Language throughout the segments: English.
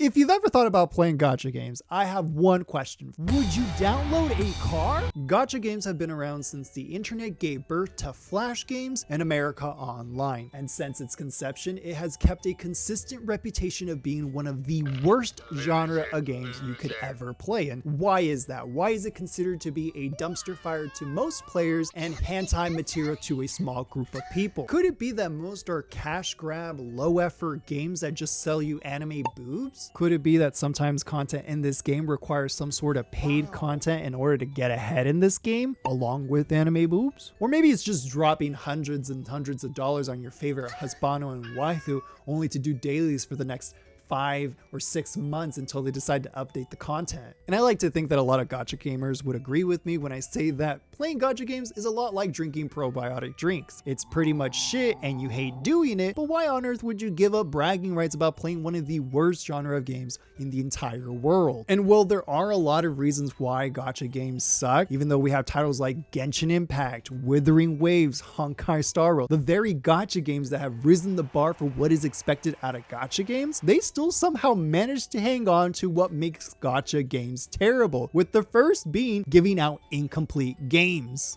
If you've ever thought about playing gacha games, I have one question. Would you download a car? Gacha games have been around since the internet gave birth to Flash games and America Online. And since its conception, it has kept a consistent reputation of being one of the worst genre of games you could ever play. And why is that? Why is it considered to be a dumpster fire to most players and hentai material to a small group of people? Could it be that most are cash grab, low effort games that just sell you anime boobs? Could it be that sometimes content in this game requires some sort of paid content in order to get ahead in this game, along with anime boobs? Or maybe it's just dropping hundreds and hundreds of dollars on your favorite husbando and waifu only to do dailies for the next 5 or 6 months until they decide to update the content. And I like to think that a lot of gacha gamers would agree with me when I say that playing gacha games is a lot like drinking probiotic drinks. It's pretty much shit and you hate doing it, but why on earth would you give up bragging rights about playing one of the worst genre of games in the entire world? And while there are a lot of reasons why gacha games suck, even though we have titles like Genshin Impact, Withering Waves, Honkai Star Rail, the very gacha games that have risen the bar for what is expected out of gacha games, they still somehow managed to hang on to what makes gacha games terrible, with the first being giving out incomplete games.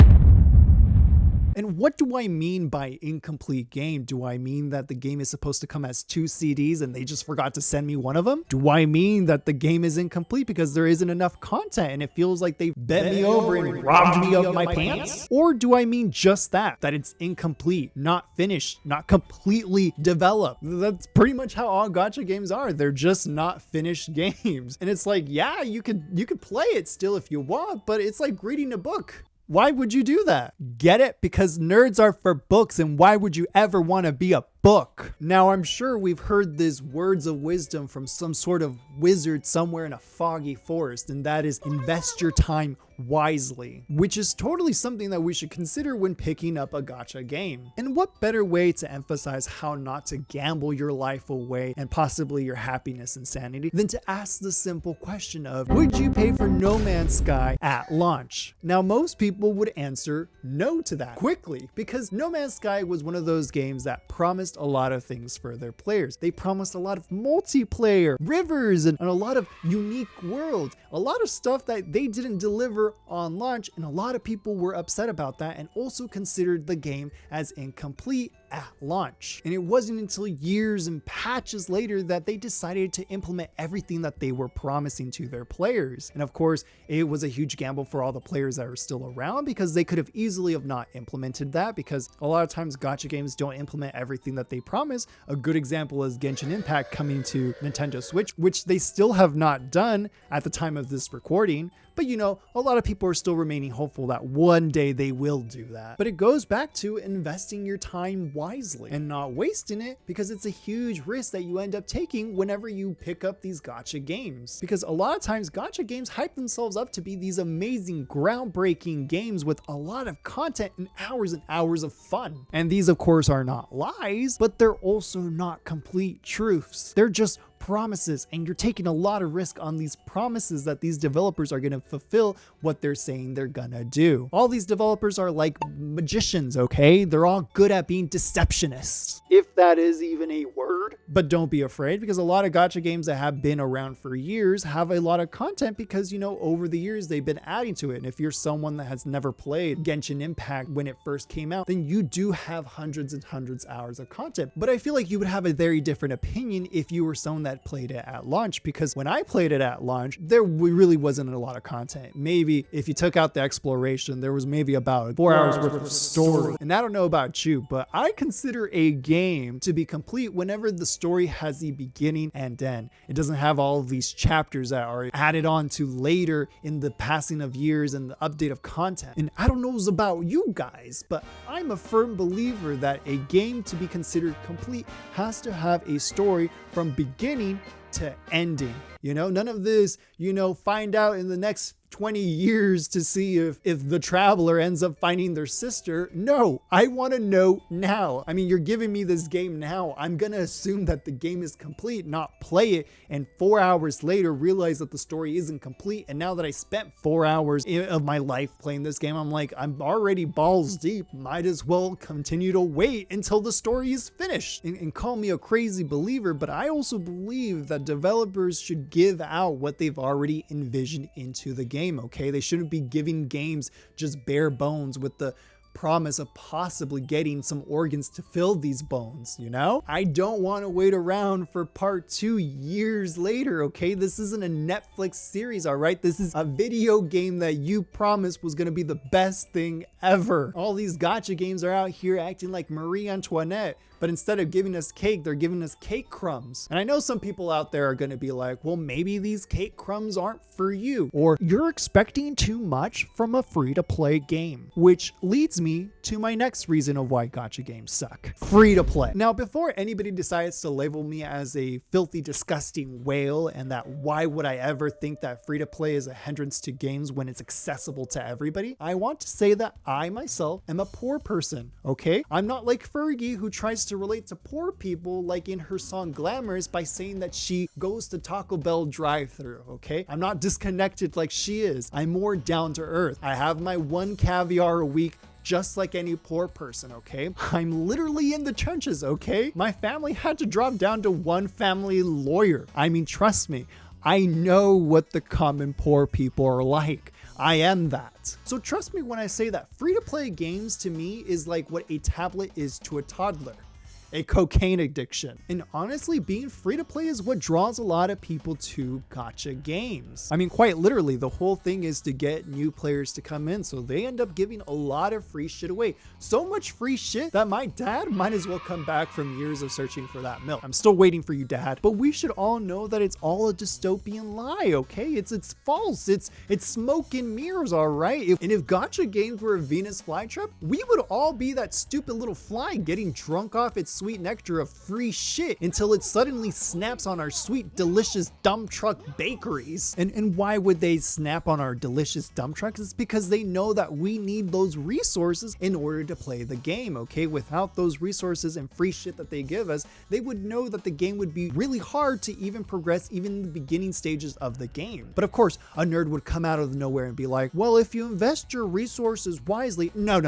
And what do I mean by incomplete game? Do I mean that the game is supposed to come as 2 CDs and they just forgot to send me one of them? Do I mean that the game is incomplete because there isn't enough content and it feels like they bent me over and robbed me of my pants? Or do I mean just that it's incomplete, not finished, not completely developed? That's pretty much how all gacha games are. They're just not finished games. And it's like, yeah, you could play it still if you want, but it's like reading a book. Why would you do that? Get it? Because nerds are for books, and why would you ever want to be a book? Now, I'm sure we've heard these words of wisdom from some sort of wizard somewhere in a foggy forest, and that is invest your time wisely, which is totally something that we should consider when picking up a gacha game. And what better way to emphasize how not to gamble your life away and possibly your happiness and sanity than to ask the simple question of, would you pay for No Man's Sky at launch? Now, most people would answer no to that quickly, because No Man's Sky was one of those games that promised a lot of things for their players. They promised a lot of multiplayer, rivers, and a lot of unique world, a lot of stuff that they didn't deliver on launch, and a lot of people were upset about that and also considered the game as incomplete at launch. And it wasn't until years and patches later that they decided to implement everything that they were promising to their players. And of course, it was a huge gamble for all the players that are still around, because they could have easily have not implemented that, because a lot of times gacha games don't implement everything that they promise. A good example is Genshin Impact coming to Nintendo Switch, which they still have not done at the time of this recording. But you know, a lot of people are still remaining hopeful that one day they will do that. But it goes back to investing your time wisely and not wasting it, because it's a huge risk that you end up taking whenever you pick up these gacha games. Because a lot of times gacha games hype themselves up to be these amazing, groundbreaking games with a lot of content and hours of fun. And these, of course, are not lies, but they're also not complete truths. They're just promises, and you're taking a lot of risk on these promises that these developers are going to fulfill what they're saying they're gonna do. All these developers are like magicians, okay? They're all good at being deceptionists, if that is even a word. But don't be afraid, because a lot of gacha games that have been around for years have a lot of content, because, you know, over the years they've been adding to it. And if you're someone that has never played Genshin Impact when it first came out, then you do have hundreds and hundreds of hours of content. But I feel like you would have a very different opinion if you were someone that played it at launch, because when I played it at launch, there really wasn't a lot of content. Maybe if you took out the exploration, there was maybe about 4 hours worth of story. And I don't know about you, but I consider a game to be complete whenever the story has the beginning and end. It doesn't have all of these chapters that are added on to later in the passing of years and the update of content. And I don't know about you guys, but I'm a firm believer that a game to be considered complete has to have a story from beginning to ending. You know, none of this, you know, find out in the next 20 years to see if the traveler ends up finding their sister. No, I want to know now. I mean, you're giving me this game now. I'm going to assume that the game is complete, not play it, and 4 hours later realize that the story isn't complete. And now that I spent 4 hours of my life playing this game, I'm like, I'm already balls deep. Might as well continue to wait until the story is finished. And call me a crazy believer, but I also believe that developers should give out what they've already envisioned into the game, okay? They shouldn't be giving games just bare bones with the promise of possibly getting some organs to fill these bones, you know? I don't want to wait around for part 2 years later, okay? This isn't a Netflix series, all right? This is a video game that you promised was going to be the best thing ever. All these gacha games are out here acting like Marie Antoinette, but instead of giving us cake, they're giving us cake crumbs. And I know some people out there are going to be like, well, maybe these cake crumbs aren't for you, or you're expecting too much from a free-to-play game, which leads me to my next reason of why gacha games suck. Free-to-play. Now, before anybody decides to label me as a filthy, disgusting whale, and that why would I ever think that free-to-play is a hindrance to games when it's accessible to everybody, I want to say that I myself am a poor person, okay? I'm not like Fergie, who tries to relate to poor people like in her song Glamorous by saying that she goes to Taco Bell drive-thru, okay? I'm not disconnected like she is. I'm more down to earth. I have my 1 caviar a week just like any poor person, okay? I'm literally in the trenches, okay? My family had to drop down to 1 family lawyer. I mean, trust me, I know what the common poor people are like. I am that. So trust me when I say that free-to-play games to me is like what a tablet is to a toddler. A cocaine addiction. And honestly, being free to play is what draws a lot of people to gacha games. I mean, quite literally, the whole thing is to get new players to come in, so they end up giving a lot of free shit away. So much free shit that my dad might as well come back from years of searching for that milk. I'm still waiting for you, Dad. But we should all know that it's all a dystopian lie, okay? It's false. It's smoke and mirrors, all right? And if gacha games were a Venus flytrap, we would all be that stupid little fly getting drunk off its sweet nectar of free shit until it suddenly snaps on our sweet, delicious dump truck bakeries. And why would they snap on our delicious dump trucks? It's because they know that we need those resources in order to play the game, okay? Without those resources and free shit that they give us, they would know that the game would be really hard to even progress even in the beginning stages of the game. But of course, a nerd would come out of nowhere and be like, well, if you invest your resources wisely, no.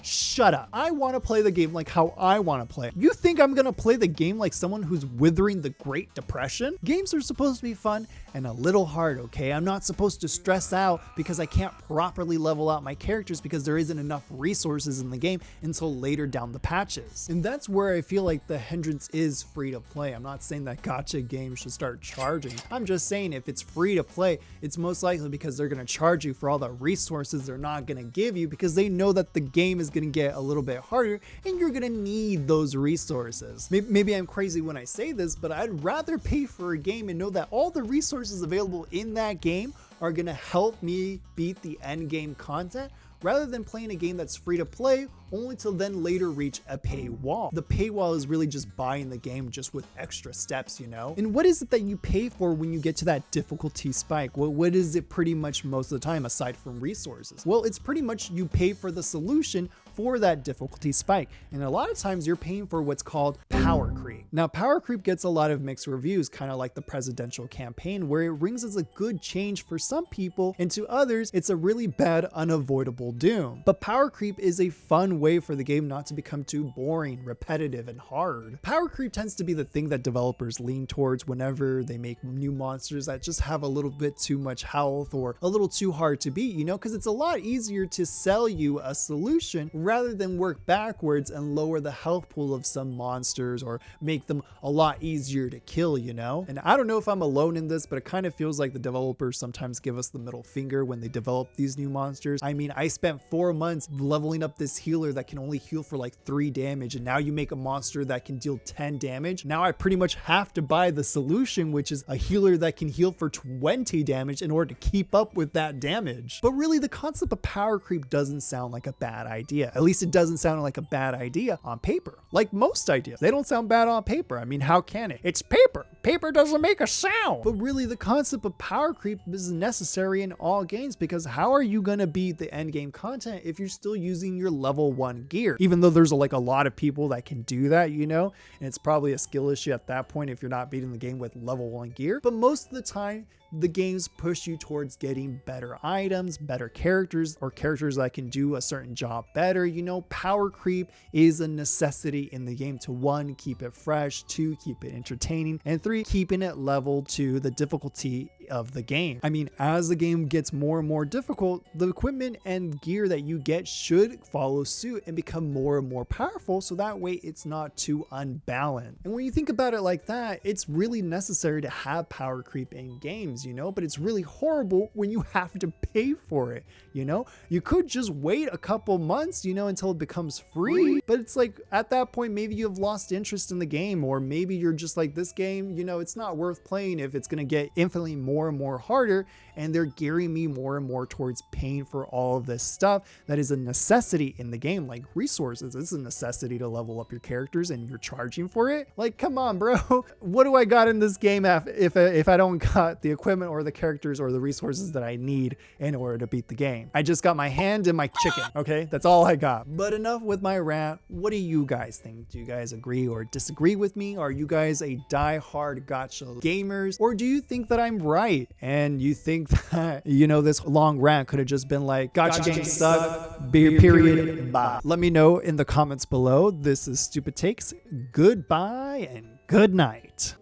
Shut up. I want to play the game like how I want to play it. You think I'm going to play the game like someone who's withering the Great Depression? Games are supposed to be fun and a little hard, okay? I'm not supposed to stress out because I can't properly level out my characters because there isn't enough resources in the game until later down the patches. And that's where I feel like the hindrance is free to play. I'm not saying that gacha games should start charging. I'm just saying if it's free to play, it's most likely because they're going to charge you for all the resources they're not going to give you because they know that the game is going to get a little bit harder and you're going to need those resources. Maybe I'm crazy when I say this, but I'd rather pay for a game and know that all the resources available in that game are going to help me beat the end game content rather than playing a game that's free to play only to then later reach a paywall. The paywall is really just buying the game just with extra steps, you know? And what is it that you pay for when you get to that difficulty spike? What is it pretty much most of the time aside from resources? Well, it's pretty much you pay for the solution for that difficulty spike. And a lot of times you're paying for what's called power creep. Now, power creep gets a lot of mixed reviews, kind of like the presidential campaign, where it rings as a good change for some people, and to others, it's a really bad, unavoidable doom. But power creep is a fun way for the game not to become too boring, repetitive, and hard. Power creep tends to be the thing that developers lean towards whenever they make new monsters that just have a little bit too much health or a little too hard to beat, you know, because it's a lot easier to sell you a solution rather than work backwards and lower the health pool of some monsters or make them a lot easier to kill, you know? And I don't know if I'm alone in this, but it kind of feels like the developers sometimes give us the middle finger when they develop these new monsters. I mean, I spent 4 months leveling up this healer that can only heal for like 3 damage, and now you make a monster that can deal 10 damage. Now I pretty much have to buy the solution, which is a healer that can heal for 20 damage in order to keep up with that damage. But really, the concept of power creep doesn't sound like a bad idea. idea. At least it doesn't sound like a bad idea on paper. Like most ideas, they don't sound bad on paper. I mean, how can it? It's paper. Paper doesn't make a sound. But really, the concept of power creep is necessary in all games, because how are you gonna beat the end game content if you're still using your level 1 gear? Even though there's like a lot of people that can do that, you know, and it's probably a skill issue at that point if you're not beating the game with level 1 gear. But most of the time, the games push you towards getting better items, better characters, or characters that can do a certain job better. You know, power creep is a necessity in the game to 1, keep it fresh, 2, keep it entertaining, and 3, keeping it level to the difficulty of the game. I mean, as the game gets more and more difficult, the equipment and gear that you get should follow suit and become more and more powerful, so that way it's not too unbalanced. And when you think about it like that, it's really necessary to have power creep in games, you know, but it's really horrible when you have to pay for it, you know? You could just wait a couple months, you know, until it becomes free, but it's like at that point, maybe you've lost interest in the game, or maybe you're just like, this game, you know, it's not worth playing if it's going to get infinitely more and more harder, and they're gearing me more and more towards paying for all of this stuff that is a necessity in the game, like resources. It's a necessity to level up your characters, and you're charging for it. Like, come on, bro. What do I got in this game if I don't got the equipment or the characters or the resources that I need in order to beat the game? I just got my hand and my chicken. Okay, that's all I got. But enough with my rant. What do you guys think? Do you guys agree or disagree with me? Are you guys a die-hard gacha gamers, or do you think that I'm right and you think that, you know, this long rant could have just been like, gacha games suck, period, bye? Let me know in the comments below. This is Stupid Takes. Goodbye and good night.